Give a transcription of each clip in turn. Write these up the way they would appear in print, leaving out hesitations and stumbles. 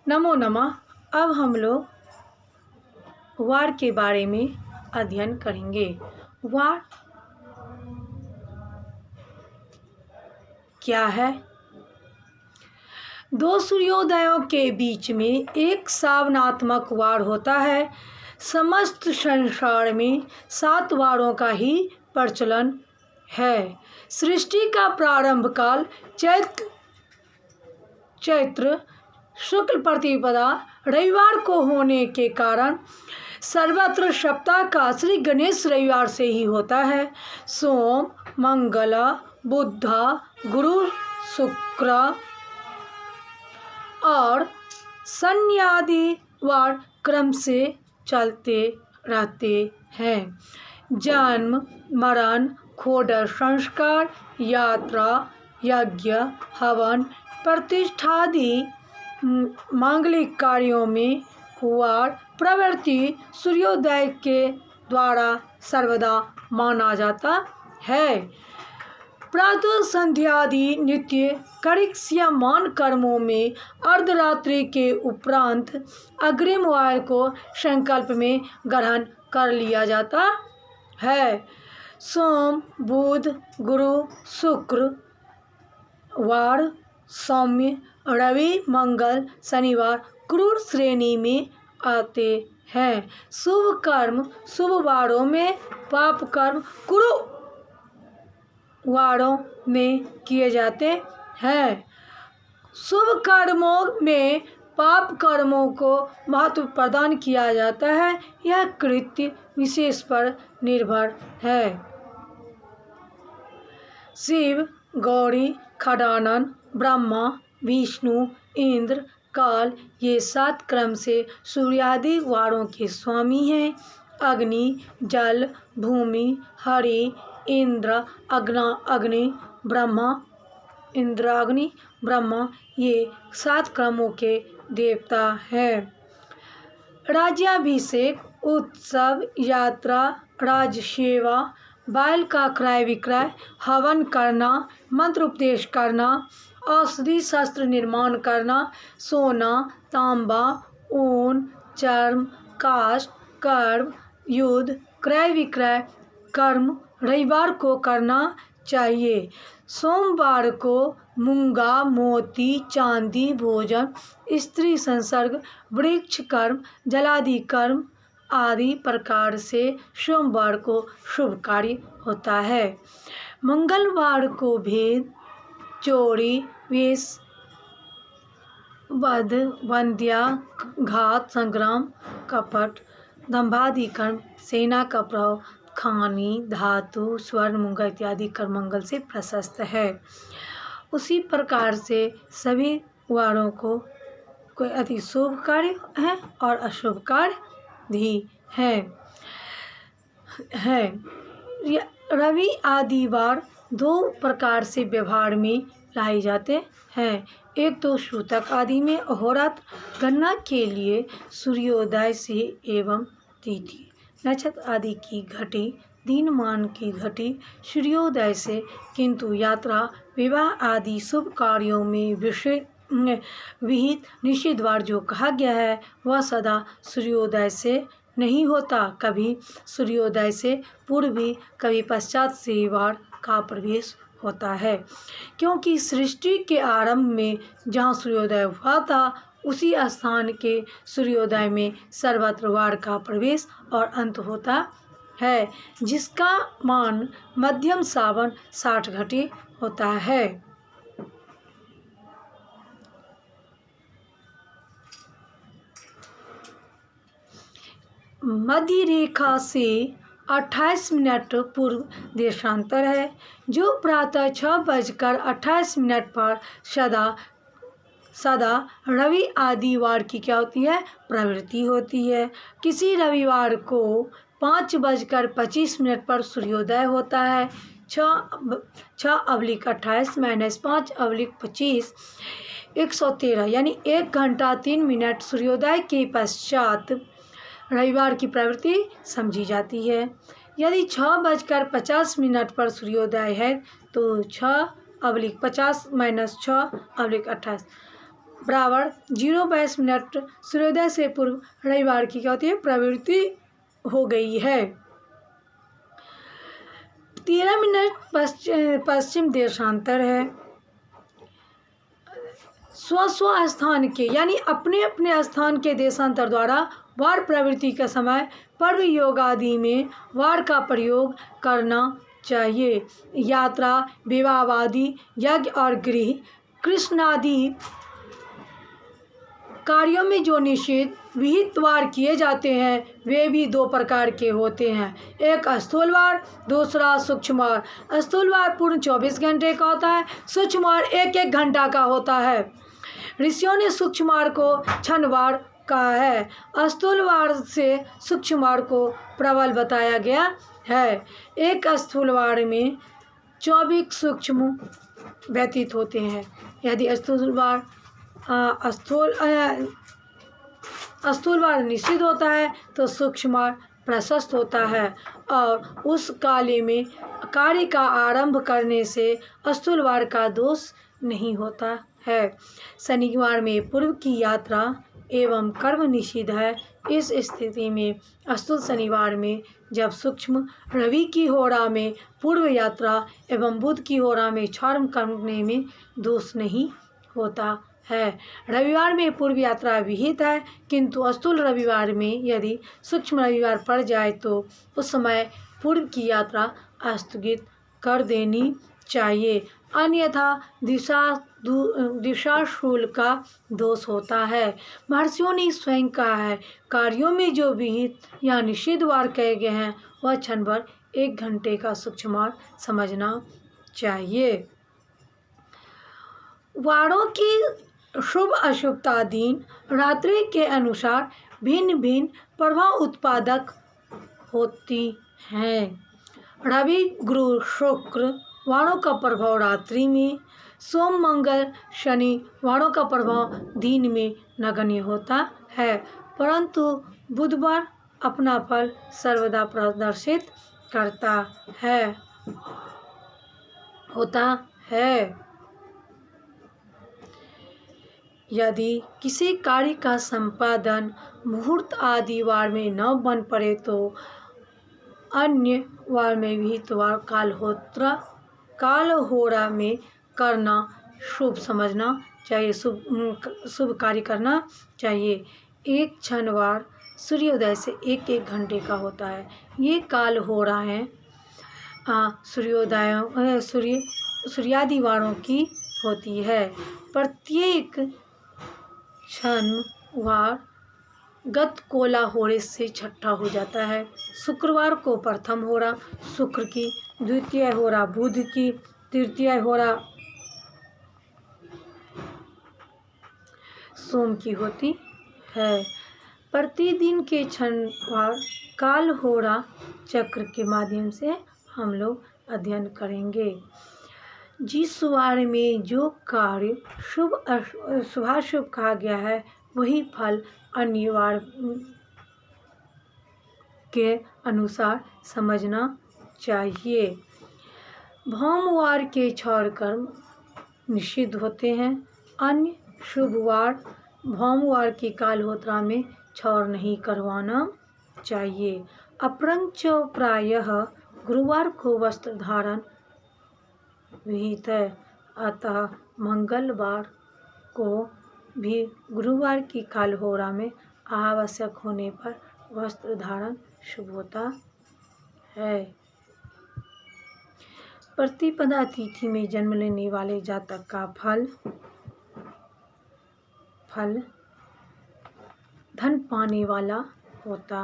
नमो नमः। अब हम लोग वार के बारे में अध्ययन करेंगे। वार क्या है? दो सूर्योदयों के बीच में एक सावनात्मक वार होता है। समस्त संसार में 7 वारों का ही प्रचलन है। सृष्टि का प्रारंभ काल चैत्र शुक्ल प्रतिपदा रविवार को होने के कारण सर्वत्र सप्ताह का श्री गणेश रविवार से ही होता है। सोम, मंगल, बुध, गुरु, शुक्र और शनि आदि वार क्रम से चलते रहते हैं। जन्म, मरण, खोड़ संस्कार, यात्रा, यज्ञ, हवन, प्रतिष्ठा आदि मांगलिक कार्यों में वार प्रवृत्ति सूर्योदय के द्वारा सर्वदा माना जाता है। प्रातः संध्या आदि नित्य कर्मस्यमान कर्मों में अर्धरात्रि के उपरांत अग्रिम वार को संकल्प में ग्रहण कर लिया जाता है। सोम, बुध, गुरु, शुक्र वार, सौम्य, रवि, मंगल, शनिवार क्रूर श्रेणी में आते हैं। शुभ कर्म शुभ वारों में, पाप कर्म क्रूर वारों में किए जाते हैं। शुभ कर्मों में पाप कर्मों को महत्व प्रदान किया जाता है। यह कृत्य विशेष पर निर्भर है। शिव, गौरी, खडानन, ब्रह्मा, विष्णु, इंद्र, काल ये 7 क्रम से सूर्यादि वारों के स्वामी हैं। अग्नि, जल, भूमि, हरि, इंद्र, अग्नि, ब्रह्मा, इंद्राग्नि, ब्रह्मा ये 7 क्रमों के देवता हैं। राज्याभिषेक, उत्सव, यात्रा, राजसेवा, बैल का क्रय विक्रय, हवन करना, मंत्र उपदेश करना, औषधि शस्त्र निर्माण करना, सोना, तांबा, ऊन, चर्म, काष्ठ, कर्म, युद्ध, क्रय विक्रय कर्म रविवार को करना चाहिए। सोमवार को मूंगा, मोती, चांदी भोजन, स्त्री संसर्ग, वृक्ष कर्म, जलादि कर्म आदि प्रकार से सोमवार को शुभ कार्य होता है। मंगलवार को भेद, चोरी, वेश, वध, वंध्या, घात, संग्राम, कपट, दंभादि कर्म, सेना का प्रभाव, खानी, धातु, स्वर्ण, मूंगा इत्यादि कर्म मंगल से प्रशस्त है। उसी प्रकार से सभी वारों को कोई अति शुभ कार्य है और अशुभ कार्य भी है। रवि आदि वार 2 प्रकार से व्यवहार में लाए जाते हैं। एक तो सूतक आदि में अहोरात्र गणना के लिए सूर्योदय से एवं तिथि नक्षत्र आदि की घटी दिनमान की घटी सूर्योदय से, किंतु यात्रा, विवाह आदि शुभ कार्यों में विहित निषिद्ध वार जो कहा गया है वह सदा सूर्योदय से नहीं होता। कभी सूर्योदय से पूर्व भी कभी पश्चात से वार का प्रवेश होता है, क्योंकि सृष्टि के आरंभ में जहाँ सूर्योदय हुआ था उसी स्थान के सूर्योदय में सर्वत्र वार का प्रवेश और अंत होता है, जिसका मान मध्यम सावन 60 घटी होता है। मध्य रेखा से 28 मिनट पूर्व देशांतर है, जो प्रातः 6:28 पर सदा रवि आदि वार की क्या होती है? प्रवृत्ति होती है। किसी रविवार को 5:25 पर सूर्योदय होता है। 6/28 - 5/25 113 यानी 1 घंटा 3 मिनट सूर्योदय के पश्चात रविवार की प्रवृत्ति समझी जाती है। यदि 6:50 पर सूर्योदय है तो 6/50 - 6/28 बराबर 0:22 सूर्योदय से पूर्व रविवार की क्या होती है, प्रवृत्ति हो गई है। 13 मिनट पश्चिम देशांतर है। स्व स्थान के यानी अपने अपने स्थान के देशांतर द्वारा वार प्रवृत्ति का समय पर्व योग आदि में वार का प्रयोग करना चाहिए। यात्रा, विवाह आदि, यज्ञ और गृह कृष्णादि कार्यों में जो निषेध विहित वार किए जाते हैं वे भी 2 प्रकार के होते हैं, एक स्थूल वार, दूसरा सूक्ष्म वार। स्थूल वार पूर्ण 24 घंटे का होता है, सूक्ष्म वार 1-1 घंटा का होता है। ऋषियों ने सूक्ष्म वार को क्षण वार कहा है। स्थूल वार से सूक्ष्म वार को प्रबल बताया गया है। एक स्थूल वार में 24 सूक्ष्म व्यतीत होते हैं। यदि स्थूल वार निषिद्ध होता है तो सूक्ष्म वार प्रशस्त होता है और उस कार्य का आरंभ करने से स्थूल वार का दोष नहीं होता है। शनिवार में पूर्व की यात्रा एवं कर्म निषिद्ध है। इस स्थिति में स्थूल शनिवार में जब सूक्ष्म रवि की होरा में पूर्व यात्रा एवं बुध की होरा में क्षौर करने में दोष नहीं होता है। रविवार में पूर्व यात्रा विहित है, किंतु स्थूल रविवार में यदि सूक्ष्म रविवार पड़ जाए तो उस समय पूर्व की यात्रा स्थगित कर देनी चाहिए, अन्यथा दिशाशूल का दोष होता है। महर्षियों ने स्वयं कहा है, कार्यों में जो विहित या निषिद्ध वार कहे गए हैं वह क्षण भर 1 घंटे का सूक्ष्म वार समझना चाहिए। वारों की शुभ अशुभता दिन रात्रि के अनुसार भिन्न भिन्न प्रभाव उत्पादक होती हैं। रवि, गुरु, शुक्र वारों का प्रभाव रात्रि में, सोम, मंगल, शनि वारों का प्रभाव दिन में नगण्य होता है, परंतु बुधवार अपना फल सर्वदा प्रदर्शित करता होता है। यदि किसी कार्य का संपादन मुहूर्त आदि वार में न बन पड़े तो अन्य वार में भी कालहोरा में करना शुभ समझना चाहिए, शुभ कार्य करना चाहिए। एक क्षण वार सूर्योदय से 1-1 घंटे का होता है। ये कालहोरा है सूर्यादि वारों की होती है। प्रत्येक क्षण वार गत कोला होरे से छठा हो जाता है। शुक्रवार को प्रथम होरा शुक्र की, द्वितीय होरा बुध की, तृतीय होरा सोम की होती है। प्रतिदिन के क्षण वार काल होरा चक्र के माध्यम से हम लोग अध्ययन करेंगे। जिस वार में जो कार्य शुभाशुभ कहा गया है वही फल अन्य वार के अनुसार समझना चाहिए। भौमवार के क्षौर कर्म निषिद्ध होते हैं। अन्य शुभ वार भौमवार की कालहोत्रा में क्षौर नहीं करवाना चाहिए। अपरंच प्रायः गुरुवार को वस्त्र धारण विहित है, अतः मंगलवार को भी गुरुवार की कालहोरा में आवश्यक होने पर वस्त्र धारण शुभ होता है। प्रतिपदा तिथि में जन्म लेने वाले जातक का फल धन पाने वाला होता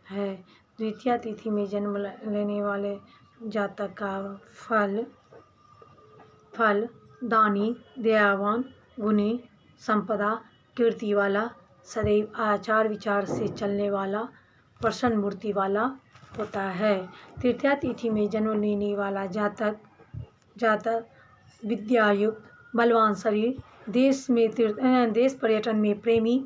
है। द्वितीया तिथि में जन्म लेने वाले जातक का फल दानी, दयावान, गुणी, संपदा, कीर्ति वाला, सदैव आचार विचार से चलने वाला, प्रसन्न मूर्ति वाला होता है। तृतीया तिथि में जन्म लेने वाला जातक विद्यायुक्त, बलवान शरीर, देश पर्यटन में प्रेमी,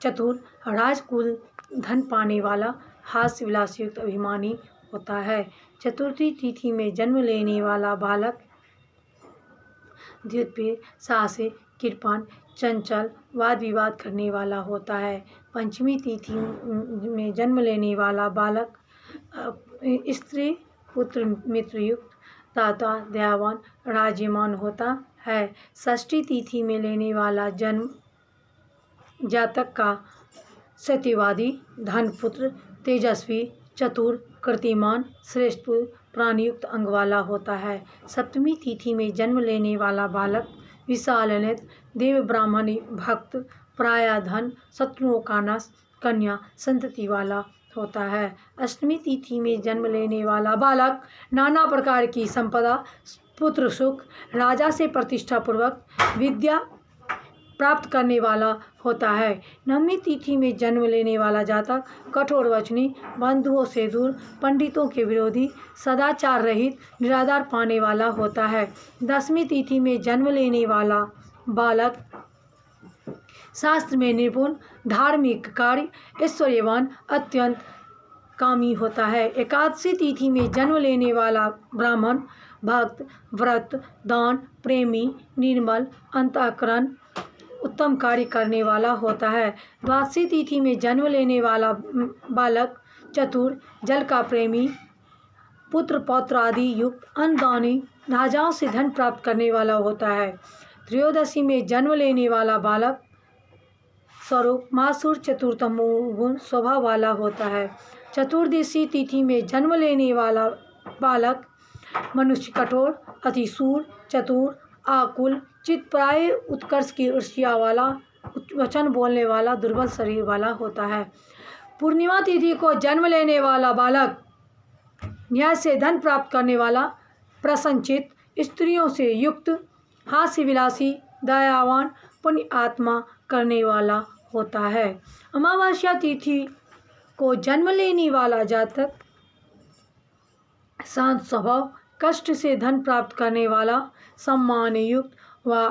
चतुर, राजकुल, धन पाने वाला, हास्य विलास युक्त अभिमानी होता है। चतुर्थी तिथि में जन्म लेने वाला बालक द्वितीय साहसी, कृपण, चंचल, वाद विवाद करने वाला होता है। पंचमी तिथि में जन्म लेने वाला बालक स्त्री पुत्र मित्रयुक्त, दाता, दयावान, राज्यमान होता है। षष्ठी तिथि में लेने वाला जन्म जातक का सत्यवादी, धनपुत्र, तेजस्वी, चतुर, कीर्तिमान, श्रेष्ठ, प्राणयुक्त अंग वाला होता है। सप्तमी तिथि में जन्म लेने वाला बालक विशाल नेत्र, देव ब्राह्मण भक्त, प्राय धन, शत्रुओं का नाश, कन्या संतति वाला होता है। अष्टमी तिथि में जन्म लेने वाला बालक नाना प्रकार की संपदा, पुत्र सुख, राजा से प्रतिष्ठा पूर्वक विद्या प्राप्त करने वाला होता है। नवमी तिथि में जन्म लेने वाला जातक कठोर वचनी, बंधुओं से दूर, पंडितों के विरोधी, सदाचार रहित, निराधार पाने वाला होता है। दसवीं तिथि में जन्म लेने वाला बालक शास्त्र में निपुण, धार्मिक कार्य, ऐश्वर्यवान, अत्यंत कामी होता है। एकादशी तिथि में जन्म लेने वाला ब्राह्मण भक्त, व्रत, दान, प्रेमी, निर्मल, अंतःकरण, उत्तम कार्य करने वाला होता है। द्वादशी तिथि में जन्म लेने वाला बालक चतुर, जल का प्रेमी, पुत्र पौत्र आदि युक्त, अन्नदानी, राजाओं से धन प्राप्त करने वाला होता है। त्रयोदशी में जन्म लेने वाला बालक स्वरूप मासुर, चतुर्थमोगुण स्वभाव वाला होता है। चतुर्दशी तिथि में जन्म लेने वाला बालक मनुष्य कठोर, अतिशूर, चतुर, आकुल, चित्तप्राय, उत्कर्ष की ईर्ष्या वाला, वचन बोलने वाला, दुर्बल शरीर वाला होता है। पूर्णिमा तिथि को जन्म लेने वाला बालक न्याय से धन प्राप्त करने वाला, प्रसन्नचित्त, स्त्रियों से युक्त, हास्य विलासी, दयावान, पुण्य आत्मा करने वाला होता है। अमावस्या तिथि को जन्म लेने वाला जातक शांत स्वभाव, कष्ट से धन प्राप्त करने वाला, सम्मान युक्त व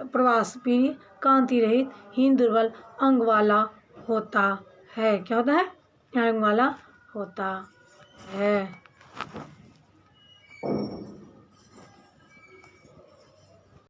प्रवास प्रिय, कांति रहित, हीन दुर्बल अंग वाला होता है। क्या होता है? अंग वाला होता है।